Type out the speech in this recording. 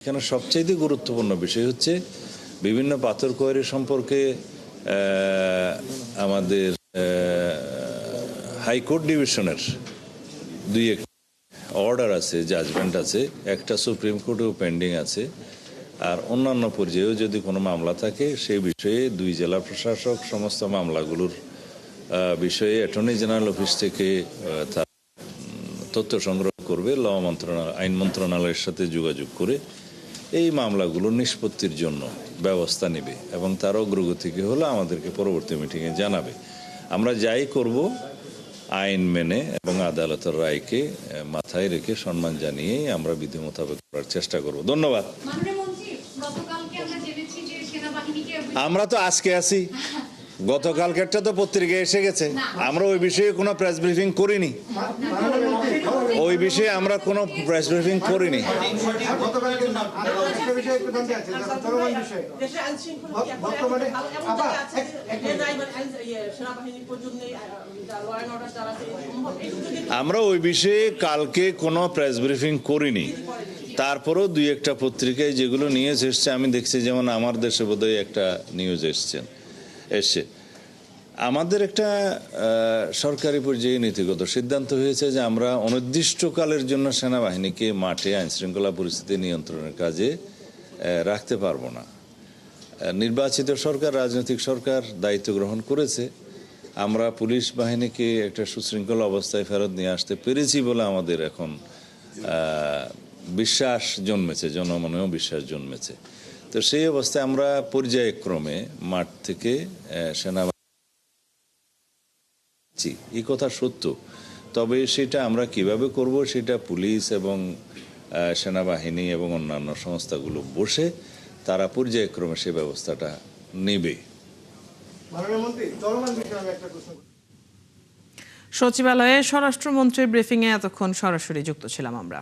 এখানে সবচেয়ে গুরুত্বপূর্ণ বিষয় হচ্ছে বিভিন্ন পাথর কোয়ারি সম্পর্কে আমাদের হাইকোর্ট ডিভিশনের দুই এক অর্ডার আছে, জাজমেন্ট আছে, একটা সুপ্রিম কোর্টেও পেন্ডিং আছে, আর অন্যান্য পর্যায়েও যদি কোনো মামলা থাকে সেই বিষয়ে দুই জেলা প্রশাসক সমস্ত মামলাগুলোর বিষয়ে অ্যাটর্নি জেনারেল অফিস থেকে তার তথ্য সংগ্রহ করবে, আইন মন্ত্রণালয়ের সাথে যোগাযোগ করে এই মামলাগুলো নিষ্পত্তির জন্য ব্যবস্থা নেবে এবং তার অগ্রগতিকে হলে আমাদেরকে পরবর্তী মিটিংয়ে জানাবে। আমরা যাই করব আইন মেনে এবং আদালতের রায়কে মাথায় রেখে সম্মান জানিয়ে আমরা বিধি মোতাবেক করার চেষ্টা করব। ধন্যবাদ। আমরা তো আজকে আছি, গতকালকেরটা তো পত্রিকায় এসে গেছে। আমরা ওই বিষয়ে কোনো প্রেস ব্রিফিং করিনি, ওই বিষয়ে আমরা কোনো প্রেস ব্রিফিং করিনি। আমরা ওই বিষয়ে কালকে কোনো প্রেস ব্রিফিং করিনি, তারপরেও দুই একটা পত্রিকায় যেগুলো নিউজ এসছে আমি দেখছি, যেমন আমার দেশে বোধহয় একটা নিউজ এসছে। আমাদের একটা সরকারি পর্যায়ে নীতিগত সিদ্ধান্ত হয়েছে যে আমরা অনির্দিষ্টকালের জন্য সেনাবাহিনীকে মাঠে আইনশৃঙ্খলা পরিস্থিতি নিয়ন্ত্রণের কাজে রাখতে পারবো না। নির্বাচিত সরকার, রাজনৈতিক সরকার দায়িত্ব গ্রহণ করেছে। আমরা পুলিশ বাহিনীকে একটা সুশৃঙ্খল অবস্থায় ফেরত নিয়ে আসতে পেরেছি বলে আমাদের এখন বিশ্বাস জন্মেছে, জনমনেও বিশ্বাস জন্মেছে। তো সেই অবস্থায় আমরা পর্যায়ক্রমে মাঠ থেকে সেনাবাহিনী, এই কথা সত্য, তবে সেটা আমরা কিভাবে করব সেটা পুলিশ এবং সেনাবাহিনী এবং অন্যান্য সংস্থাগুলো বসে তারা পর্যায়ক্রমে সে ব্যবস্থাটা নেবে। সচিবালয়ে স্বরাষ্ট্রমন্ত্রীর ব্রিফিংয়ে এতক্ষণ সরাসরি যুক্ত ছিলাম আমরা।